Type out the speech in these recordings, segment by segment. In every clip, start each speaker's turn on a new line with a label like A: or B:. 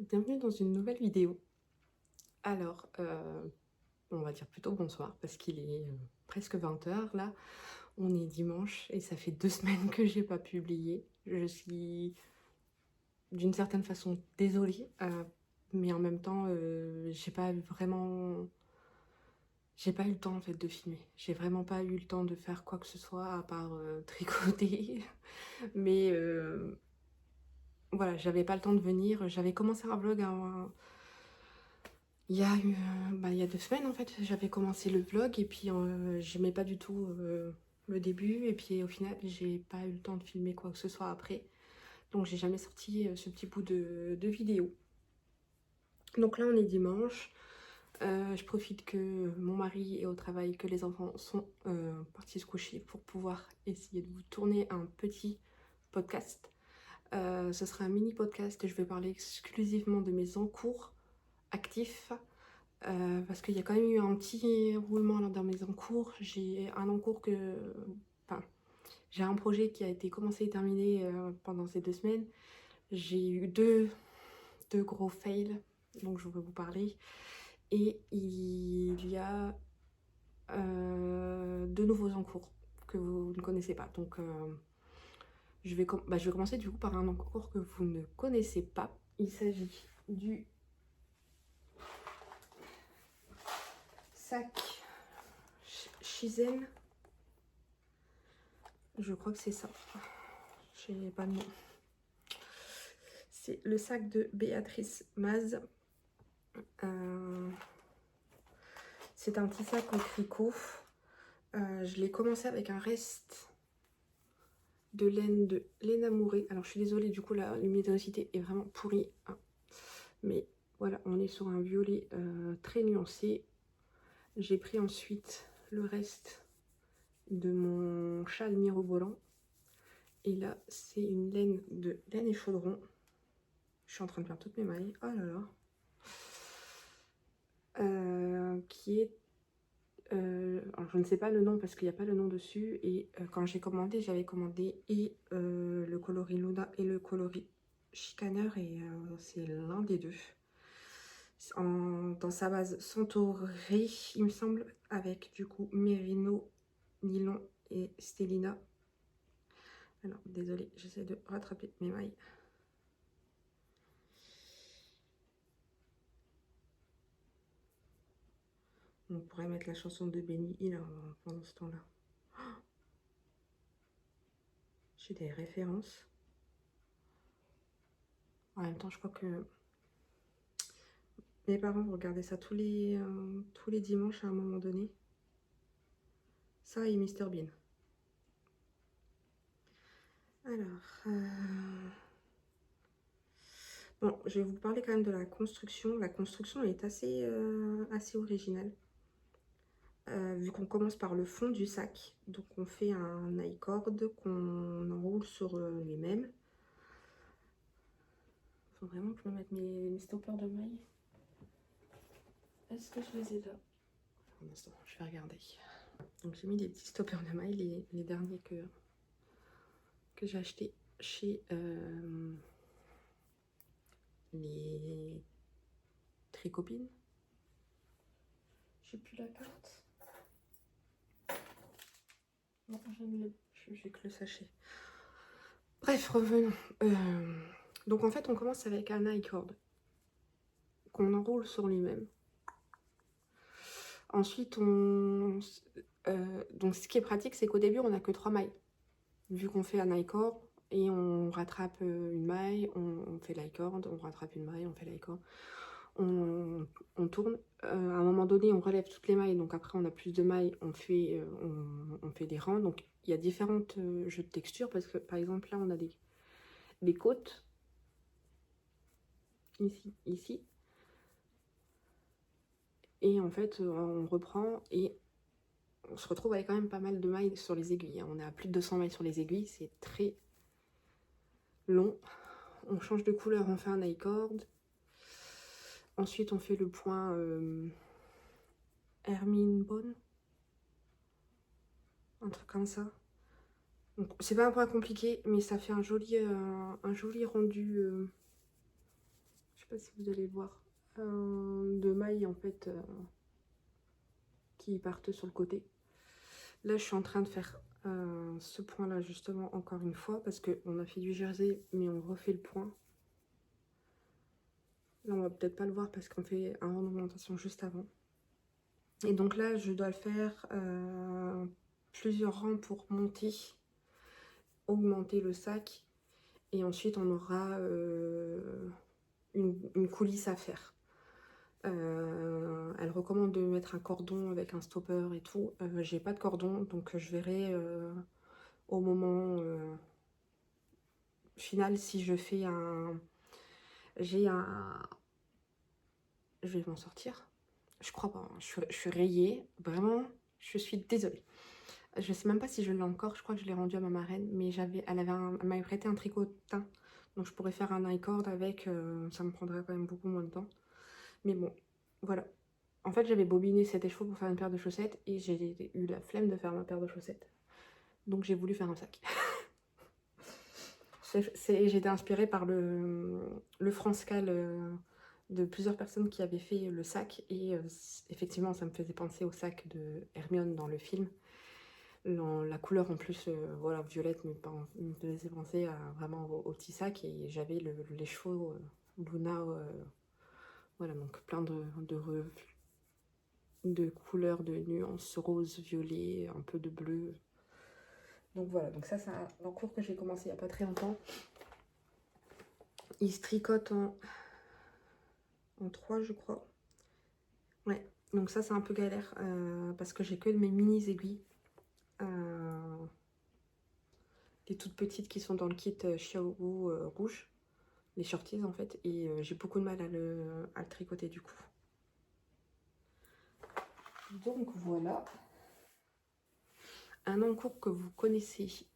A: bienvenue dans une nouvelle vidéo. Alors, on va dire plutôt bonsoir parce qu'il est presque 20 h là. On est dimanche et ça fait 2 semaines que j'ai pas publié. Je suis d'une certaine façon désolée, mais en même temps, j'ai pas eu le temps en fait de filmer. J'ai vraiment pas eu le temps de faire quoi que ce soit à part tricoter. Mais voilà, j'avais pas le temps de venir. J'avais commencé un vlog il y a 2 semaines en fait, j'avais commencé le vlog et puis j'aimais pas du tout le début et puis au final j'ai pas eu le temps de filmer quoi que ce soit après. Donc j'ai jamais sorti ce petit bout de vidéo. Donc là on est dimanche, je profite que mon mari est au travail, que les enfants sont partis se coucher pour pouvoir essayer de vous tourner un petit podcast. Ce sera un mini podcast et je vais parler exclusivement de mes encours actifs. Parce qu'il y a quand même eu un petit roulement dans mes encours. J'ai un encours enfin, j'ai un projet qui a été commencé et terminé pendant ces 2 semaines. J'ai eu deux gros fails, donc je vais vous parler. Et il y a 2 nouveaux encours que vous ne connaissez pas. Donc je vais commencer du coup par un encours que vous ne connaissez pas. Il s'agit du sac Shizen. Je crois que c'est ça. Je n'ai pas le nom. C'est le sac de Béatrice Maz. C'est un petit sac en tricot. Je l'ai commencé avec un reste de laine de Léna Mouret. Alors je suis désolée, du coup la luminosité est vraiment pourrie, hein. Mais voilà, on est sur un violet très nuancé. J'ai pris ensuite le reste de mon châle mirobolant. Et là, c'est une laine de laine et chaudron. Je suis en train de faire toutes mes mailles. Oh là là. Qui est... alors je ne sais pas le nom parce qu'il n'y a pas le nom dessus. Et quand j'ai commandé, j'avais commandé le coloris Luna et le coloris Chicaneur. Et c'est l'un des deux. Dans sa base Centauré, il me semble, avec du coup Mérino, Nylon et Stellina. Alors, désolée, j'essaie de rattraper mes mailles. On pourrait mettre la chanson de Benny Hill pendant ce temps-là. J'ai des références. En même temps, je crois que mes parents regardaient ça tous les dimanches à un moment donné. Ça et Mr Bean. Alors, bon, je vais vous parler quand même de la construction. La construction est assez originale. Vu qu'on commence par le fond du sac, donc on fait un I-cord qu'on enroule sur lui-même. Il faut vraiment que je me mette mes stoppers de mailles. Est-ce que je les ai là? Un instant, je vais regarder. Donc j'ai mis des petits stoppers de mailles, les derniers que j'ai achetés chez les Tricopines. J'ai plus la carte. Non, j'ai que le sachet. Bref, revenons. Donc en fait, on commence avec un I-cord qu'on enroule sur lui-même. Ensuite, donc ce qui est pratique, c'est qu'au début, on n'a que 3 mailles. Vu qu'on fait un I-cord et on rattrape une maille, on fait l'i-cord, on rattrape une maille, on fait l'i-cord, on tourne. À un moment donné, on relève toutes les mailles, donc après on a plus de mailles, on fait des rangs. Donc il y a différentes jeux de texture parce que par exemple là on a des côtes ici. Et en fait on reprend et on se retrouve avec quand même pas mal de mailles sur les aiguilles, hein. On est à plus de 200 mailles sur les aiguilles, c'est très long. On change de couleur, on fait un I-cord. Ensuite, on fait le point Hermine Bonne. Un truc comme ça. Donc, c'est pas un point compliqué, mais ça fait un joli rendu. Je sais sais pas si vous allez voir, de mailles en fait qui partent sur le côté. Là, je suis en train de faire ce point-là justement encore une fois parce qu'on a fait du jersey, mais on refait le point. Là, on va peut-être pas le voir parce qu'on fait un rang d'augmentation juste avant. Et donc là, je dois le faire plusieurs rangs pour monter, augmenter le sac. Et ensuite, on aura une coulisse à faire. Elle recommande de mettre un cordon avec un stopper et tout. J'ai pas de cordon, donc je verrai au moment final si je fais un... J'ai un... Je vais m'en sortir. Je crois pas, hein. Je suis rayée. Vraiment, je suis désolée. Je sais même pas si je l'ai encore. Je crois que je l'ai rendu à ma marraine. Mais elle m'avait prêté un tricot de teint. Donc je pourrais faire un i-cord avec. Ça me prendrait quand même beaucoup moins de temps. Mais bon, voilà. En fait, j'avais bobiné cet écheveau pour faire une paire de chaussettes. Et j'ai eu la flemme de faire ma paire de chaussettes. Donc j'ai voulu faire un sac. J'ai été inspirée par le France-Cal de plusieurs personnes qui avaient fait le sac. Et effectivement, ça me faisait penser au sac de Hermione dans le film. La couleur en plus, voilà, violette, me faisait penser vraiment au petit sac. Et j'avais les chevaux Luna, voilà, donc plein de couleurs, de nuances rose, violet, un peu de bleu. Donc voilà, donc ça c'est un cours que j'ai commencé il n'y a pas très longtemps. Il se tricote en 3 je crois. Ouais, donc ça c'est un peu galère parce que j'ai que mes mini aiguilles. Les toutes petites qui sont dans le kit Xiaowu rouge. Les shorties en fait. Et j'ai beaucoup de mal à le tricoter du coup. Donc voilà. Un encours que vous connaissez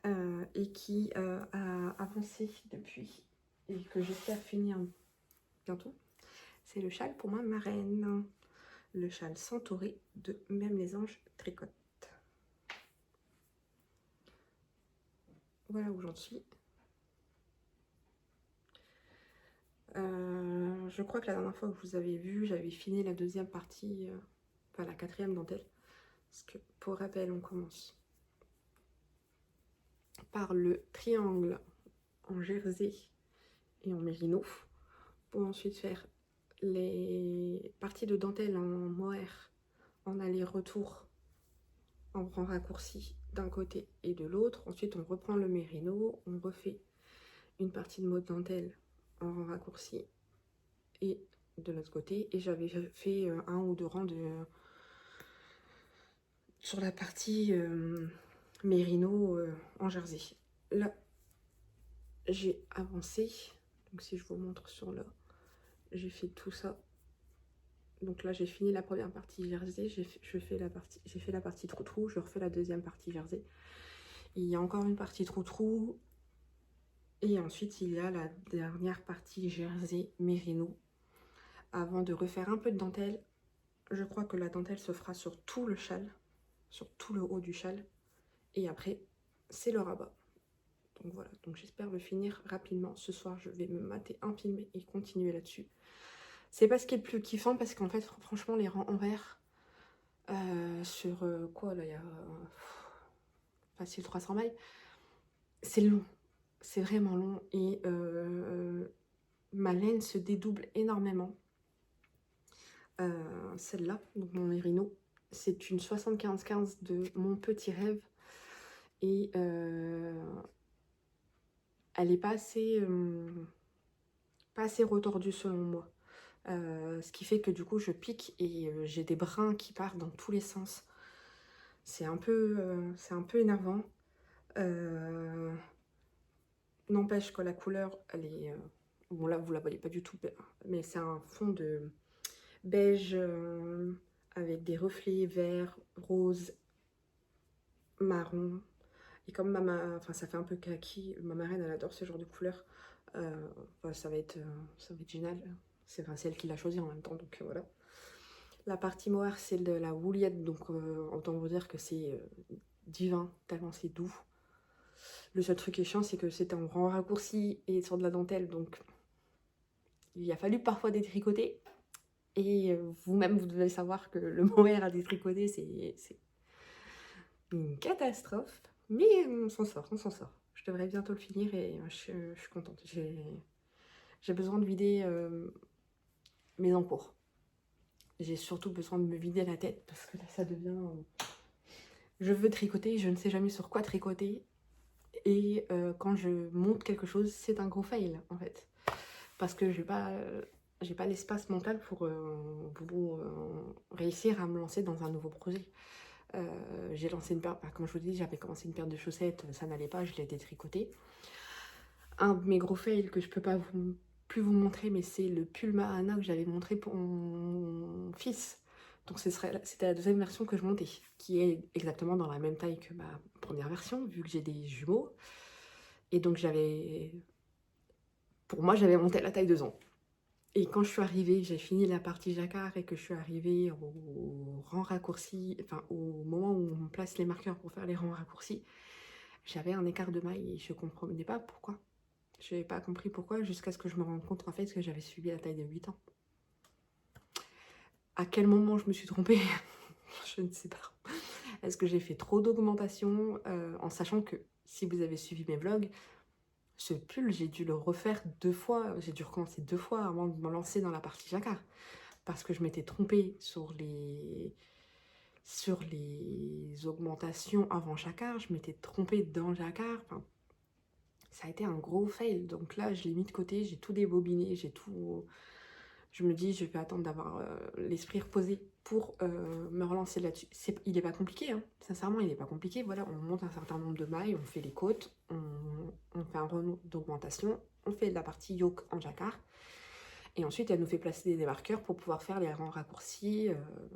A: et qui a avancé depuis et que j'espère finir bientôt, c'est le châle pour ma marraine. Le châle Centauré de Même les anges tricotent. Voilà où j'en suis. Je crois que la dernière fois que vous avez vu, j'avais fini la deuxième partie, enfin la quatrième dentelle. Parce que pour rappel, on commence par le triangle en jersey et en mérino, pour ensuite faire les parties de dentelle en mohair en aller-retour en rang raccourci d'un côté et de l'autre. Ensuite on reprend le mérino, on refait une partie de mode dentelle en rang raccourci et de l'autre côté. Et j'avais fait un ou deux rangs sur la partie mérino en jersey. Là j'ai avancé, donc si je vous montre sur là, j'ai fait tout ça. Donc là j'ai fini la première partie jersey, j'ai fait la partie trou-trou, je refais la deuxième partie jersey. Il y a encore une partie trou-trou et ensuite il y a la dernière partie jersey mérino avant de refaire un peu de dentelle. Je crois que la dentelle se fera sur tout le châle, sur tout le haut du châle, et après c'est le rabat. Donc voilà, donc j'espère le finir rapidement. Ce soir je vais me mater un film et continuer là-dessus. C'est pas ce qui est le plus kiffant parce qu'en fait franchement les rangs envers sur quoi là, il y a facile 300 mailles, c'est long, c'est vraiment long et ma laine se dédouble énormément. Celle-là, donc mon mérino, c'est une 75-15 de Mon Petit Rêve et elle est pas assez retordue selon moi. Ce qui fait que du coup je pique et j'ai des brins qui partent dans tous les sens. C'est un peu énervant. N'empêche que la couleur, elle est... bon là vous la voyez pas du tout, mais c'est un fond de beige avec des reflets verts, rose, marron. Et comme enfin ça fait un peu kaki, ma marraine elle adore ce genre de couleur. Bah, ça va être génial. C'est elle qui l'a choisi en même temps, donc voilà. La partie mohair c'est de la wouliette, donc autant vous dire que c'est divin, tellement c'est doux. Le seul truc qui est chiant c'est que c'est en rang raccourci et sur de la dentelle, donc Il a fallu parfois détricoter. Et vous-même, vous devez savoir que le mohair à détricoter, c'est une catastrophe. Mais on s'en sort, on s'en sort. Je devrais bientôt le finir et je suis contente. J'ai besoin de vider mes encours. J'ai surtout besoin de me vider la tête parce que là, ça devient... je veux tricoter, je ne sais jamais sur quoi tricoter. Et quand je monte quelque chose, c'est un gros fail, en fait. Parce que j'ai pas l'espace mental pour réussir à me lancer dans un nouveau projet. J'ai lancé une paire, comme je vous dis, j'avais commencé une paire de chaussettes, ça n'allait pas, je l'ai détricoté. Un de mes gros fails que je peux pas plus vous montrer, mais c'est le pull Mahana que j'avais montré pour mon fils. Donc c'était la deuxième version que je montais, qui est exactement dans la même taille que ma première version, vu que j'ai des jumeaux. Et donc pour moi, j'avais monté à la taille 2 ans. Et quand je suis arrivée, j'ai fini la partie jacquard et que je suis arrivée au rang raccourci, enfin au moment où on place les marqueurs pour faire les rangs raccourcis, j'avais un écart de maille et je comprenais pas pourquoi. Je n'avais pas compris pourquoi jusqu'à ce que je me rende compte en fait que j'avais suivi la taille de 8 ans. À quel moment je me suis trompée? Je ne sais pas. Est-ce que j'ai fait trop d'augmentation en sachant que si vous avez suivi mes vlogs, ce pull, j'ai dû le refaire 2 fois, j'ai dû recommencer 2 fois avant de me lancer dans la partie jacquard. Parce que je m'étais trompée sur les augmentations avant jacquard, je m'étais trompée dans jacquard, enfin, ça a été un gros fail. Donc là, je l'ai mis de côté, j'ai tout débobiné, j'ai tout... Je me dis, je vais attendre d'avoir l'esprit reposé pour me relancer là-dessus. Il n'est pas compliqué, hein. Sincèrement, il n'est pas compliqué. Voilà, on monte un certain nombre de mailles, on fait les côtes, on fait un renouveau d'augmentation, on fait la partie yoke en jacquard. Et ensuite, elle nous fait placer des démarqueurs pour pouvoir faire les rangs raccourcis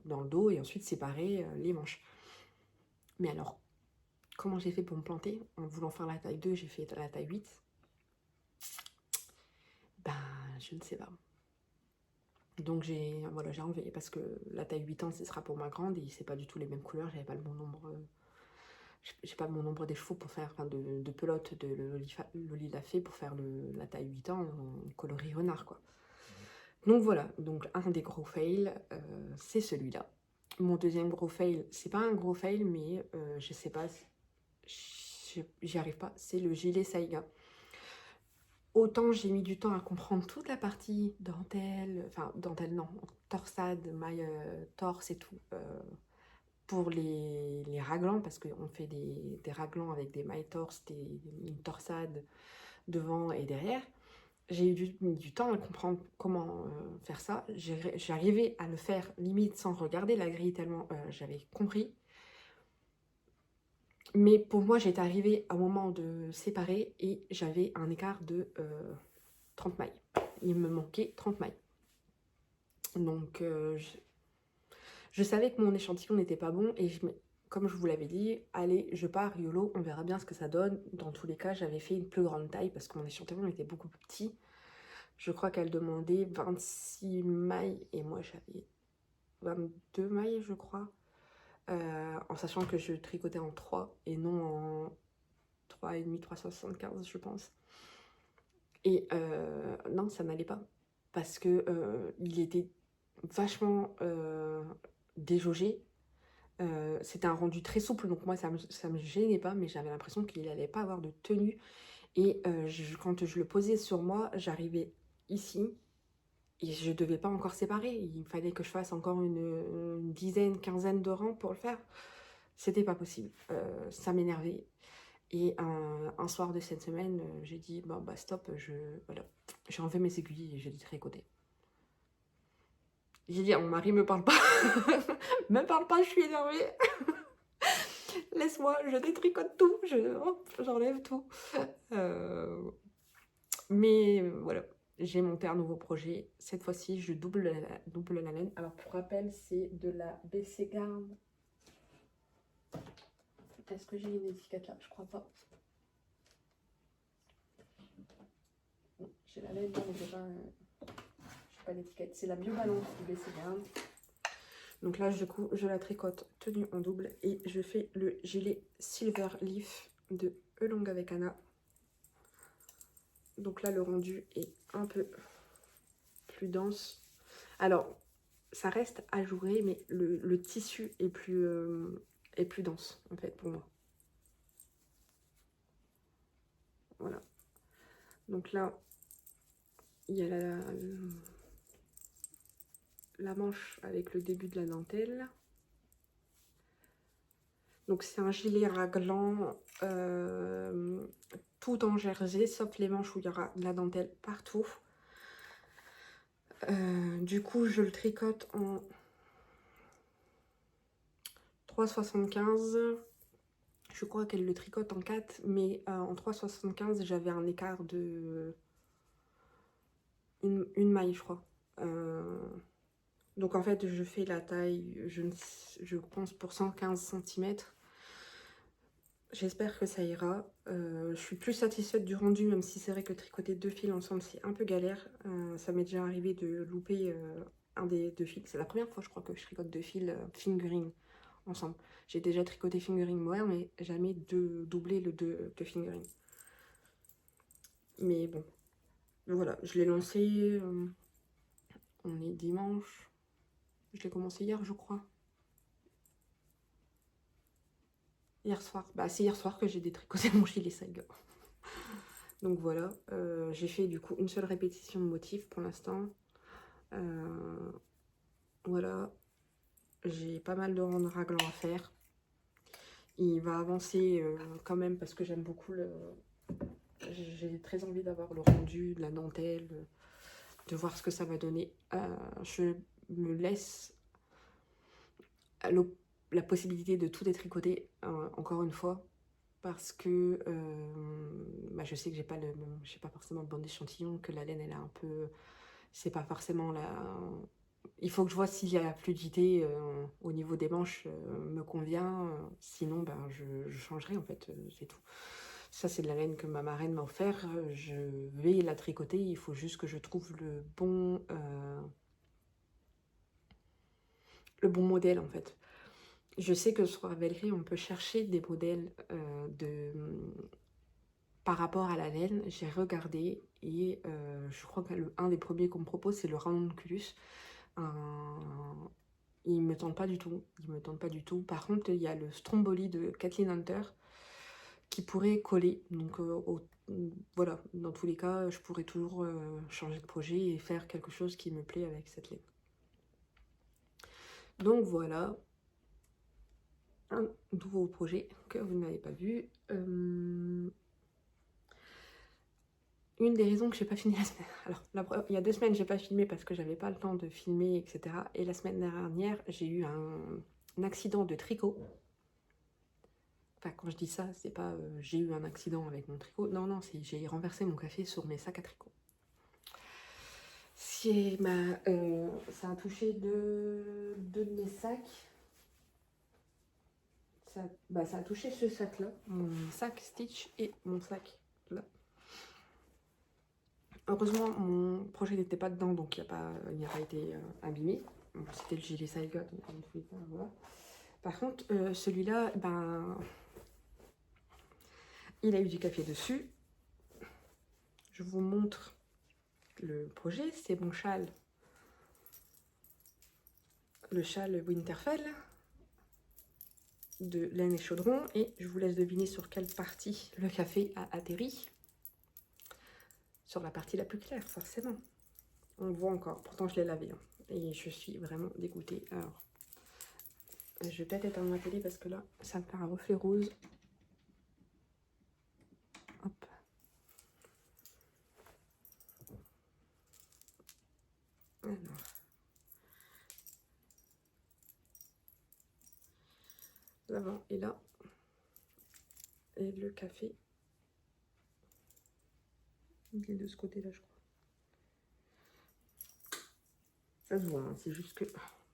A: dans le dos et ensuite séparer les manches. Mais alors, comment j'ai fait pour me planter? En voulant faire la taille 2, j'ai fait la taille 8. Ben, je ne sais pas. Donc j'ai enlevé parce que la taille 8 ans, ce sera pour ma grande et c'est pas du tout les mêmes couleurs. J'avais pas le bon nombre. J'ai pas mon nombre des chevaux pour faire, enfin de pelote de Loli l'a fait pour faire la taille 8 ans en coloris renard quoi. Donc voilà, donc un des gros fails, c'est celui-là. Mon deuxième gros fail, c'est pas un gros fail, mais je sais pas, j'y arrive pas, c'est le gilet Saiga. Autant j'ai mis du temps à comprendre toute la partie dentelle, enfin dentelle non, torsade, maille torse et tout, pour les raglans, parce qu'on fait des raglans avec des mailles torse, une torsade devant et derrière. J'ai mis du temps à comprendre comment faire ça. J'arrivais à le faire limite sans regarder la grille tellement j'avais compris. Mais pour moi, j'étais arrivée au moment de séparer et j'avais un écart de 30 mailles. Il me manquait 30 mailles. Donc, je savais que mon échantillon n'était pas bon et comme je vous l'avais dit, allez, je pars, YOLO, on verra bien ce que ça donne. Dans tous les cas, j'avais fait une plus grande taille parce que mon échantillon était beaucoup plus petit. Je crois qu'elle demandait 26 mailles et moi j'avais 22 mailles, je crois. En sachant que je tricotais en 3 et non en 3,5, 375, je pense. Et non, ça n'allait pas. Parce que il était vachement déjaugé. C'était un rendu très souple, donc moi ça me gênait pas, mais j'avais l'impression qu'il n'allait pas avoir de tenue. Et quand je le posais sur moi, j'arrivais ici et je devais pas encore séparer. Il fallait que je fasse encore une dizaine, quinzaine de rangs pour le faire. C'était pas possible. Ça m'énervait. Et un soir de cette semaine, j'ai dit bon bah stop, voilà. J'ai enlevé mes aiguilles et j'ai dit tricoter. J'ai dit à mon mari, me parle pas. Me parle pas, je suis énervée. Laisse-moi, je détricote tout, j'enlève tout. Mais voilà, j'ai monté un nouveau projet. Cette fois-ci, je double la laine. Alors pour rappel, c'est de la BC Garn. Est-ce que j'ai une étiquette là? Je crois pas. J'ai la laine, mais j'ai pas l'étiquette. C'est la Biobalance du BC Garn. Donc là, du coup, je la tricote tenue en double et je fais le gilet Silver Leaf de Elong avec Anna. Donc là, le rendu est un peu plus dense. Alors, ça reste ajouré, mais le tissu est plus dense, en fait, pour moi. Voilà. Donc là, il y a la manche avec le début de la dentelle. Donc c'est un gilet raglant tout en jersey, sauf les manches où il y aura de la dentelle partout. Du coup, je le tricote en 3,75. Je crois qu'elle le tricote en 4, mais en 3,75, j'avais un écart de une maille, je crois. Donc en fait, je fais la taille, je pense, pour 115 cm. J'espère que ça ira. Je suis plus satisfaite du rendu, même si c'est vrai que tricoter 2 fils ensemble, c'est un peu galère. Ça m'est déjà arrivé de louper un des 2 fils. C'est la première fois, je crois, que je tricote 2 fils fingering ensemble. J'ai déjà tricoté fingering mohair, mais jamais doubler le 2 fingering. Mais bon, voilà, je l'ai lancé. On est dimanche. Je l'ai commencé hier, je crois. Hier soir. Bah, c'est hier soir que j'ai détricoté mon gilet Saiga. Donc voilà, j'ai fait du coup une seule répétition de motif pour l'instant. Voilà, j'ai pas mal de rangs raglants à faire. Il va avancer quand même parce que j'aime beaucoup le... J'ai très envie d'avoir le rendu, de la dentelle, de voir ce que ça va donner. Je me laisse la possibilité de tout détricoter encore une fois. Parce que bah, je sais que j'ai pas forcément le bon échantillon, que la laine elle est un peu... C'est pas forcément la... Il faut que je vois si la fluidité au niveau des manches me convient. Sinon, ben, je changerai en fait, c'est tout. Ça, c'est de la laine que ma marraine m'a offert. Je vais la tricoter. Il faut juste que je trouve le bon modèle en fait. Je sais que sur Ravelry, on peut chercher des modèles par rapport à la laine. J'ai regardé et je crois qu'un des premiers qu'on me propose, c'est le Ranunculus. Il me tente pas du tout. Il me tente pas du tout. Par contre, il y a le Stromboli de Kathleen Hunter qui pourrait coller. Donc voilà, dans tous les cas, je pourrais toujours changer de projet et faire quelque chose qui me plaît avec cette laine. Donc voilà, un nouveau projet que vous n'avez pas vu. Une des raisons que j'ai pas filmé la semaine... Alors, il y a 2 semaines, j'ai pas filmé parce que j'avais pas le temps de filmer, etc. Et la semaine dernière, j'ai eu un accident de tricot. Enfin, quand je dis ça, c'est pas j'ai eu un accident avec mon tricot. Non, non, c'est j'ai renversé mon café sur mes sacs à tricot. Ça a touché deux de mes sacs. Ça a touché ce sac-là, mon sac Stitch et mon sac là. Heureusement, mon projet n'était pas dedans, donc il n'a pas été abîmé. C'était le gilet Saiga, donc voilà. Par contre, celui-là, ben, il a eu du café dessus. Je vous montre le projet. C'est mon châle, le châle Winterfell de laine et chaudron. Et je vous laisse deviner sur quelle partie le café a atterri. Sur la partie la plus claire, forcément. On le voit encore. Pourtant, je l'ai lavé. Hein. Et je suis vraiment dégoûtée. Alors, je vais peut-être éteindre ma télé parce que là, ça me fait un reflet rose. Hop. Alors. L'avant est là. Et le café, il est de ce côté-là, je crois. Ça se voit, hein, c'est juste que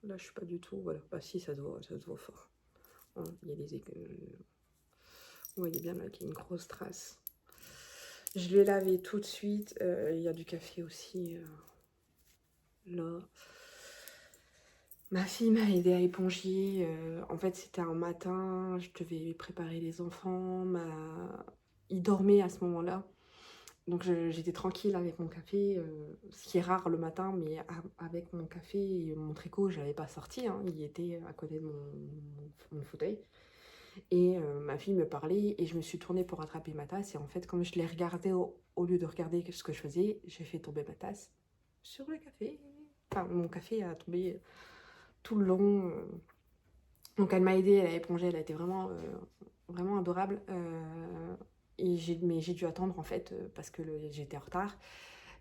A: là, je suis pas du tout... Voilà, bah si, ça se voit fort. Hein, il y a des... Vous voyez bien là qu'il y a une grosse trace. Je l'ai lavé tout de suite. Il y a du café aussi là. Ma fille m'a aidé à éponger. En fait, c'était un matin. Je devais préparer les enfants. Il dormait à ce moment-là. Donc j'étais tranquille avec mon café, ce qui est rare le matin, mais avec mon café et mon tricot, je l'avais pas sorti, hein, il était à côté de mon fauteuil. Et ma fille me parlait et je me suis tournée pour rattraper ma tasse. Et en fait, comme je l'ai regardée au lieu de regarder ce que je faisais, j'ai fait tomber ma tasse sur le café. Enfin, mon café a tombé tout le long. Donc elle m'a aidée, elle a épongé, elle a été vraiment, vraiment adorable. Mais j'ai dû attendre en fait parce que j'étais en retard.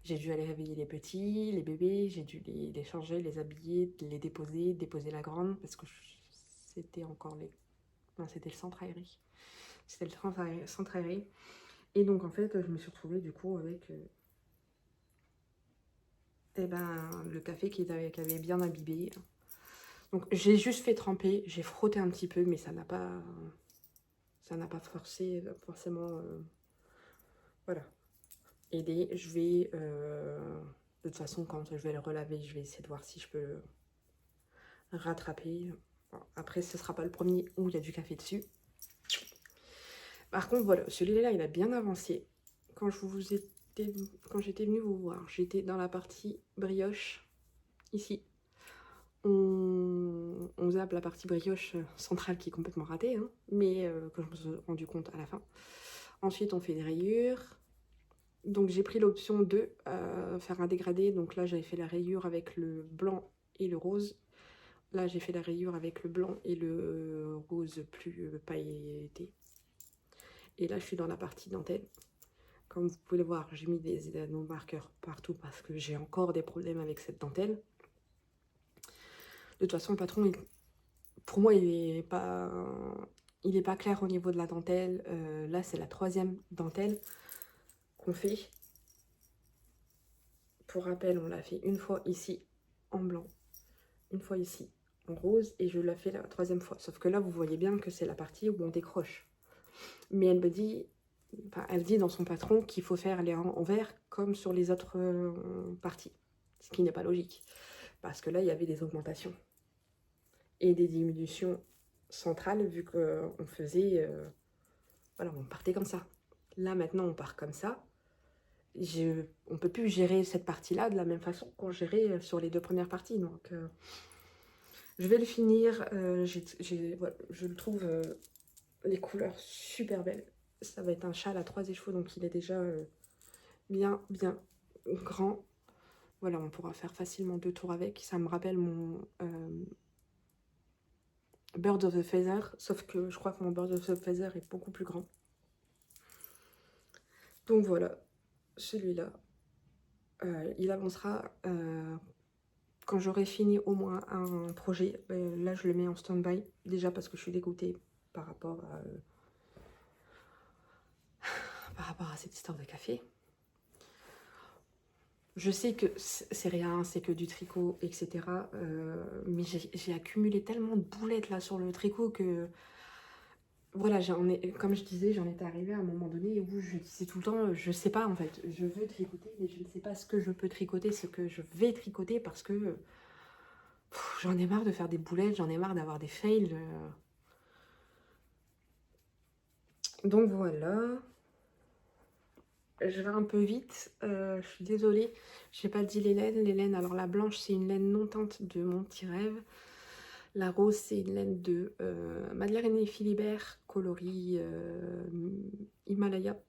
A: J'ai dû aller réveiller les petits, les bébés, j'ai dû les changer, les habiller, les déposer la grande parce que c'était encore les... Non, c'était le centre aéré. C'était le centre aéré. Et donc en fait, je me suis retrouvée du coup avec eh ben, le café qui avait bien imbibé. Donc j'ai juste fait tremper, j'ai frotté un petit peu, mais ça n'a pas forcé forcément voilà. Aider. Je vais de toute façon quand je vais le relaver, je vais essayer de voir si je peux le rattraper. Après ce sera pas le premier où il y a du café dessus. Par contre voilà, celui-là il a bien avancé. Quand j'étais venue vous voir, j'étais dans la partie brioche ici. On zappe la partie brioche centrale qui est complètement ratée, hein, mais que je me suis rendu compte à la fin. Ensuite, on fait des rayures. Donc, j'ai pris l'option de faire un dégradé. Donc là, j'avais fait la rayure avec le blanc et le rose. Là, j'ai fait la rayure avec le blanc et le rose plus pailleté. Et là, je suis dans la partie dentelle. Comme vous pouvez le voir, j'ai mis des anneaux marqueurs partout parce que j'ai encore des problèmes avec cette dentelle. De toute façon, le patron, pour moi, il est pas clair au niveau de la dentelle. Là, c'est la 3e dentelle qu'on fait. Pour rappel, on l'a fait une fois ici en blanc, une fois ici en rose, et je l'ai fait la 3e fois. Sauf que là, vous voyez bien que c'est la partie où on décroche. Mais elle me dit, enfin, elle dit dans son patron qu'il faut faire les rangs en vert comme sur les autres parties. Ce qui n'est pas logique. Parce que là, il y avait des augmentations. Et des diminutions centrales, vu qu'on faisait... voilà, on partait comme ça. Là, maintenant, on part comme ça. On ne peut plus gérer cette partie-là de la même façon qu'on gérait sur les 2 premières parties. Donc, je vais le finir. Voilà, je le trouve les couleurs super belles. Ça va être un châle à 3 écheveaux, donc il est déjà bien grand. Voilà, on pourra faire facilement 2 tours avec. Ça me rappelle mon Bird of a Feather, sauf que je crois que mon Bird of a Feather est beaucoup plus grand. Donc voilà, celui-là, il avancera quand j'aurai fini au moins un projet. Là, je le mets en stand-by, déjà parce que je suis dégoûtée par rapport à cette histoire de café. Je sais que c'est rien, c'est que du tricot, etc. Mais j'ai accumulé tellement de boulettes là sur le tricot que... Voilà, comme je disais, j'en étais arrivée à un moment donné où je disais tout le temps, je sais pas en fait, je veux tricoter, mais je ne sais pas ce que je peux tricoter, ce que je vais tricoter parce que j'en ai marre de faire des boulettes, j'en ai marre d'avoir des fails. Donc voilà, je vais un peu vite, je suis désolée, j'ai pas dit les laines. Les laines, alors la blanche c'est une laine non teinte de mon petit rêve. La rose, c'est une laine de Madeleine et Philibert, coloris Himalaya,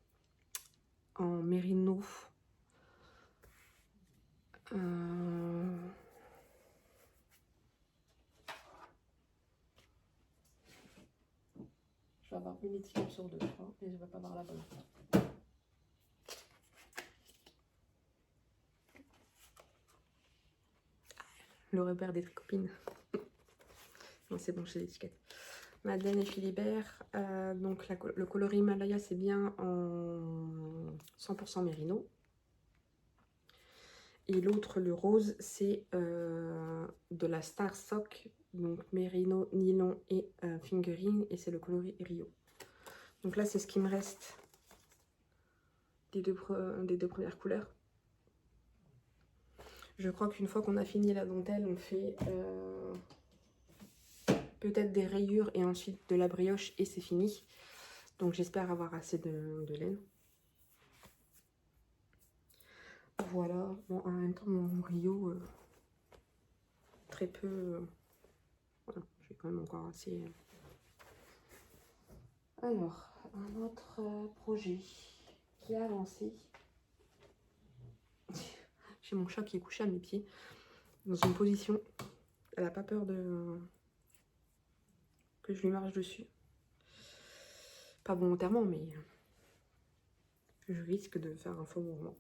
A: en mérino. Je vais avoir une étiquette sur 2, je crois, et je vais pas avoir la bonne. Le repère des tricopines. Non, c'est bon, j'ai l'étiquette. Madeleine et Philibert. Donc le coloris Himalaya, c'est bien en 100% mérino. Et l'autre, le rose, c'est de la Star Sock. Donc mérino, nylon et fingering. Et c'est le coloris Rio. Donc là, c'est ce qui me reste des deux premières couleurs. Je crois qu'une fois qu'on a fini la dentelle, on fait peut-être des rayures et ensuite de la brioche et c'est fini. Donc j'espère avoir assez de laine. voilà, bon, en même temps mon Rio, très peu, voilà, j'ai quand même encore assez. Alors, un autre projet qui a avancé. J'ai mon chat qui est couché à mes pieds, dans une position, elle n'a pas peur de que je lui marche dessus. Pas volontairement, mais je risque de faire un faux mouvement.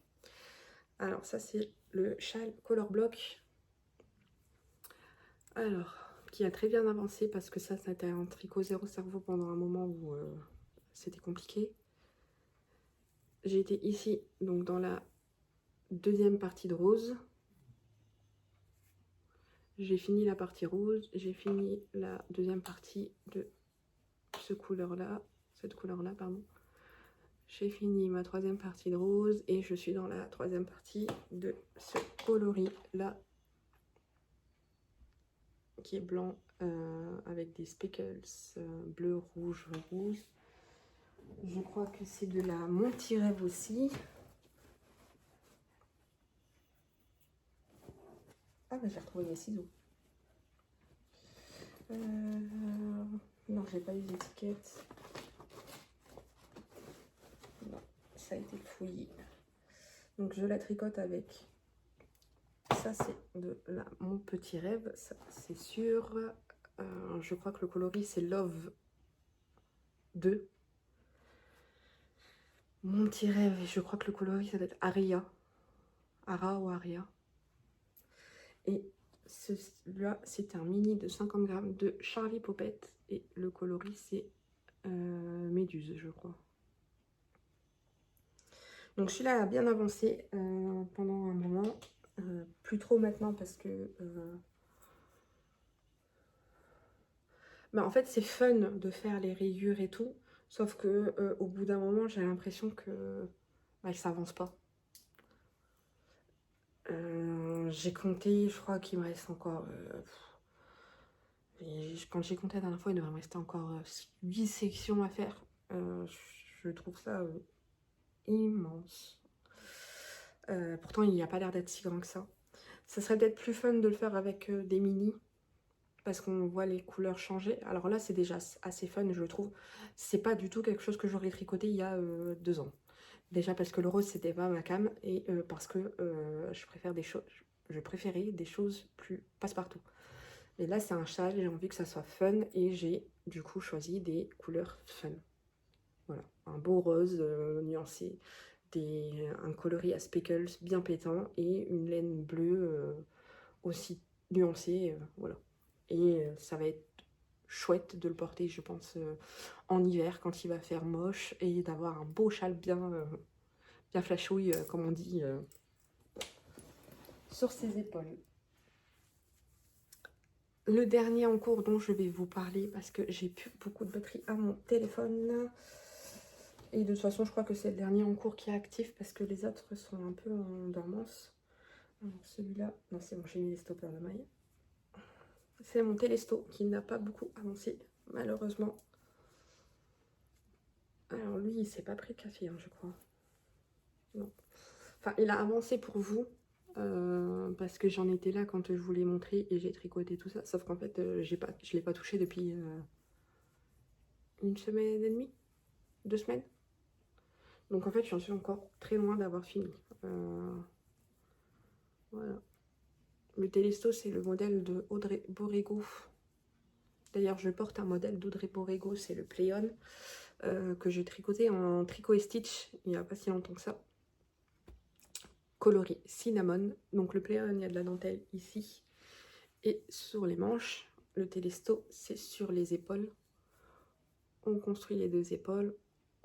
A: Alors ça c'est le châle Color Block. Alors, qui a très bien avancé parce que ça a été un tricot zéro cerveau pendant un moment où c'était compliqué. J'ai été ici, donc dans la deuxième partie de rose. J'ai fini la partie rose, j'ai fini la deuxième partie de cette couleur-là, pardon. J'ai fini ma troisième partie de rose et je suis dans la troisième partie de ce coloris-là, qui est blanc avec des speckles bleu, rouge, rouge. Je crois que c'est de la Monty Rêve aussi. Ah bah j'ai retrouvé mes ciseaux. Non, j'ai pas eu d'étiquette. Non, ça a été fouillé. Donc je la tricote avec. Ça c'est de la Mon Petit Rêve, c'est sûr. Je crois que le coloris c'est Love 2. Mon Petit Rêve, je crois que le coloris ça doit être Aria. Ara ou Aria. Et celui-là, c'est un mini de 50 grammes de Charlie Popette. Et le coloris, c'est Méduse, je crois. Donc celui-là a bien avancé pendant un moment. Plus trop maintenant parce que... en fait, c'est fun de faire les rayures et tout. Sauf que au bout d'un moment, j'ai l'impression que ça avance pas. J'ai compté, je crois qu'il me reste encore... quand j'ai compté la dernière fois, il devrait me rester encore 8 sections à faire. Je trouve ça immense. Pourtant, il n'y a pas l'air d'être si grand que ça. Ça serait peut-être plus fun de le faire avec des mini, parce qu'on voit les couleurs changer. Alors là, c'est déjà assez fun, je trouve. C'est pas du tout quelque chose que j'aurais tricoté il y a 2 ans. Déjà parce que le rose, c'était pas ma came, et parce que je préférais des choses plus passe-partout. Mais là, c'est un châle, j'ai envie que ça soit fun, et j'ai du coup choisi des couleurs fun. Voilà, un beau rose nuancé, un coloris à speckles bien pétant, et une laine bleue aussi nuancée, voilà. Et ça va être chouette de le porter, je pense, en hiver, quand il va faire moche, et d'avoir un beau châle bien flashouille, comme on dit, sur ses épaules. Le dernier en cours dont je vais vous parler, parce que j'ai plus beaucoup de batterie à mon téléphone, et de toute façon je crois que c'est le dernier en cours qui est actif parce que les autres sont un peu en dormance. Alors celui-là, non c'est bon, j'ai mis les stoppers de maille. C'est mon Télésto qui n'a pas beaucoup avancé, malheureusement. Alors lui, il s'est pas pris de café, hein, je crois. Non. Enfin, il a avancé pour vous, parce que j'en étais là quand je vous l'ai montré et j'ai tricoté tout ça. Sauf qu'en fait, je l'ai pas touché depuis 1 semaine et demie, 2 semaines. Donc en fait, j'en suis encore très loin d'avoir fini. Voilà. Le Télésto, c'est le modèle de Audrey Borrego. D'ailleurs, je porte un modèle d'Audrey Borrego, c'est le Pléon, que j'ai tricoté en tricot et stitch il n'y a pas si longtemps que ça. Coloris cinnamon. Donc le Pléon, il y a de la dentelle ici et sur les manches. Le Télésto, c'est sur les épaules. On construit les 2 épaules.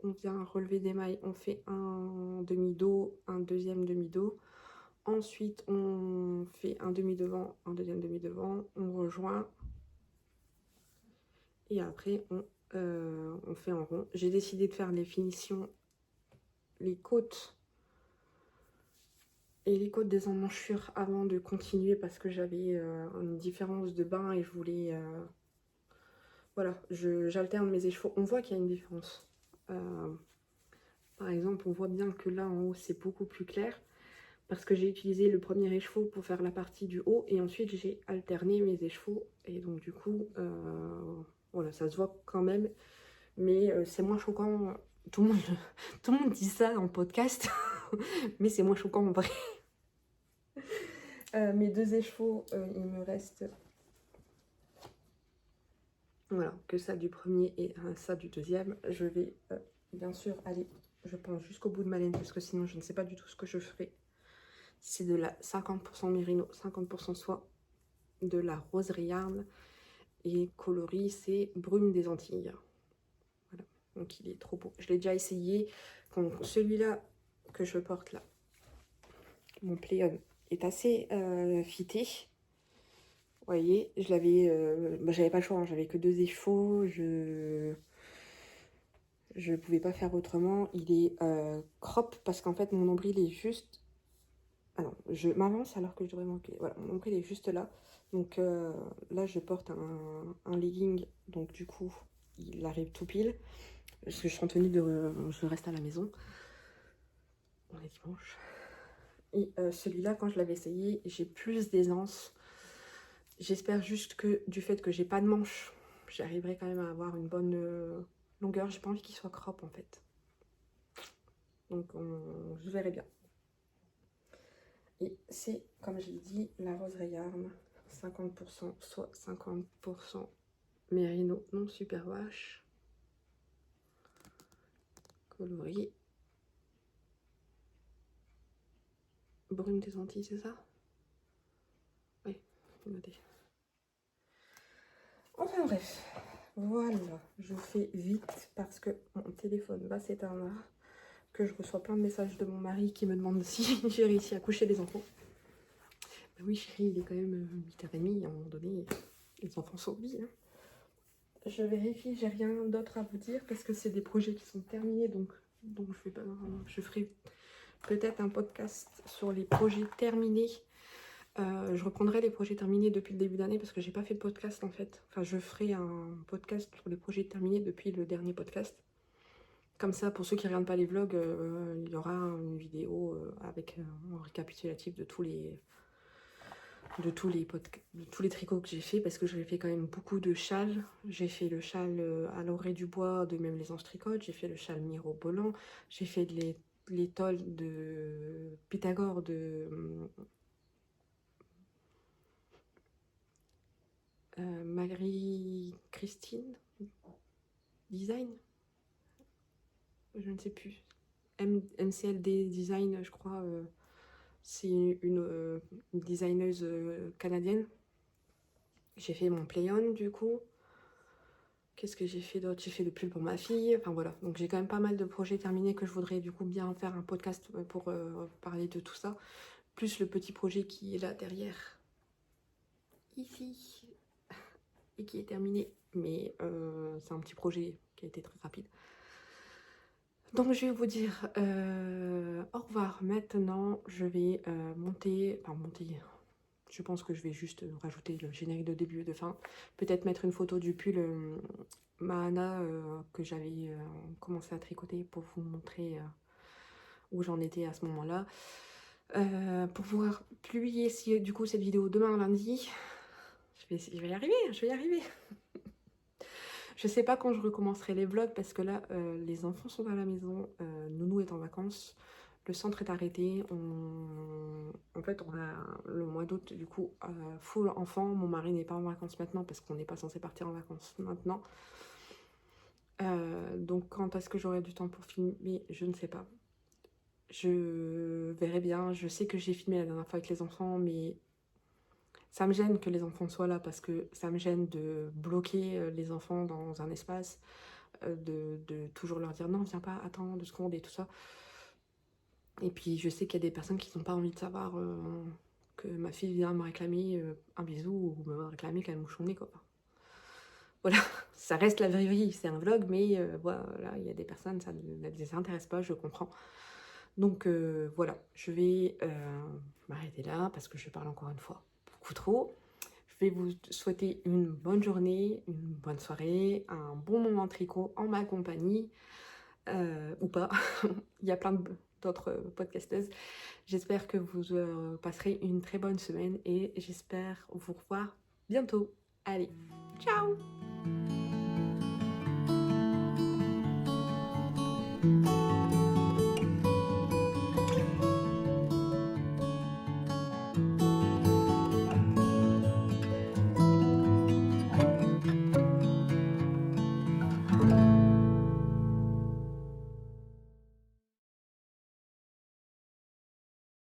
A: On vient relever des mailles. On fait un demi-dos, un deuxième demi-dos. Ensuite, on fait un demi-devant, un deuxième demi-devant. On rejoint. Et après, on fait en rond. J'ai décidé de faire les finitions, les côtes et les côtes des emmanchures avant de continuer parce que j'avais une différence de bain et je voulais... voilà, j'alterne mes écheveaux. On voit qu'il y a une différence. Par exemple, on voit bien que là en haut c'est beaucoup plus clair. parce que j'ai utilisé le premier écheveau pour faire la partie du haut et ensuite j'ai alterné mes écheveaux et donc du coup voilà, ça se voit quand même, mais c'est moins choquant. Tout le monde, tout le monde dit ça en podcast, mais c'est moins choquant en vrai. Mes deux écheveaux, il me reste voilà, que ça du premier et ça du deuxième. Je vais bien sûr aller, je pense, jusqu'au bout de ma laine parce que sinon je ne sais pas du tout ce que je ferai. C'est de la 50% Mérino, 50% soie, de la rose yarn et coloris, c'est Brume des Antilles. Voilà, donc il est trop beau. Je l'ai déjà essayé. Donc celui-là que je porte là, mon Pléon, est assez fité. Vous voyez, je l'avais, j'avais pas le choix, hein, j'avais que deux écheveaux, je pouvais pas faire autrement. Il est crop parce qu'en fait mon nombril est juste. Ah non, je m'avance alors que je devrais manquer. Voilà, mon nombril est juste là. Donc là je porte un legging, donc du coup il arrive tout pile. Parce que je suis en tenue de. Je reste à la maison. On est dimanche. Et celui-là, quand je l'avais essayé, j'ai plus d'aisance. J'espère juste que du fait que j'ai pas de manches, j'arriverai quand même à avoir une bonne longueur. J'ai pas envie qu'il soit crop en fait. Donc je verrai bien. Et c'est, comme je l'ai dit, la rose yarn. 50% soit 50% mérino non superwash. Coloris. Brume des Antilles, c'est ça? Oui, c'est noté. Enfin bref, voilà, je fais vite parce que mon téléphone va s'éteindre, que je reçois plein de messages de mon mari qui me demande si j'ai réussi à coucher les enfants. Ben oui chérie, il est quand même 8h30, à un moment donné, les enfants sont au lit. Hein. Je vérifie, j'ai rien d'autre à vous dire parce que c'est des projets qui sont terminés, donc je ferai peut-être un podcast sur les projets terminés. Je reprendrai les projets terminés depuis le début d'année parce que j'ai pas fait de podcast en fait. Enfin, je ferai un podcast sur les projets terminés depuis le dernier podcast. Comme ça, pour ceux qui ne regardent pas les vlogs, il y aura une vidéo avec un récapitulatif de tous les tricots que j'ai fait parce que j'ai fait quand même beaucoup de châles. J'ai fait le châle à l'orée du bois de Même les Anges Tricotent, j'ai fait le châle mirobolant, j'ai fait les tolls de Pythagore de Marie-Christine Design, je ne sais plus. MCLD Design, je crois, c'est une designeuse canadienne. J'ai fait mon play-on du coup. Qu'est-ce que j'ai fait d'autre? J'ai fait le pull pour ma fille. Enfin voilà, donc j'ai quand même pas mal de projets terminés que je voudrais du coup bien faire un podcast pour parler de tout ça. Plus le petit projet qui est là derrière, ici, et qui est terminé. Mais c'est un petit projet qui a été très rapide. Donc je vais vous dire au revoir. Maintenant, je vais monter. Je pense que je vais juste rajouter le générique de début et de fin. Peut-être mettre une photo du pull Mahana que j'avais commencé à tricoter pour vous montrer où j'en étais à ce moment-là. Pour pouvoir publier du coup cette vidéo demain lundi. Je vais y arriver, je vais y arriver. Je sais pas quand je recommencerai les vlogs parce que là, les enfants sont à la maison, Nounou est en vacances, le centre est arrêté. En fait, on a le mois d'août, du coup, full enfant. Mon mari n'est pas en vacances maintenant parce qu'on n'est pas censé partir en vacances maintenant. Donc, quand est-ce que j'aurai du temps pour filmer? Je ne sais pas. Je verrai bien. Je sais que j'ai filmé la dernière fois avec les enfants, mais ça me gêne que les enfants soient là parce que ça me gêne de bloquer les enfants dans un espace, de toujours leur dire non, viens pas, attends 2 secondes et tout ça. Et puis je sais qu'il y a des personnes qui n'ont pas envie de savoir que ma fille vient me réclamer un bisou ou me réclamer qu'elle mouche son nez, quoi. Voilà, ça reste la vraie vie, c'est un vlog, mais voilà, il y a des personnes, ça ne les intéresse pas, je comprends. Donc voilà, je vais m'arrêter là parce que je parle encore une fois beaucoup trop. Je vais vous souhaiter une bonne journée, une bonne soirée, un bon moment de tricot en ma compagnie, ou pas. Il y a plein d'autres podcasteuses. J'espère que vous passerez une très bonne semaine et j'espère vous revoir bientôt. Allez, ciao!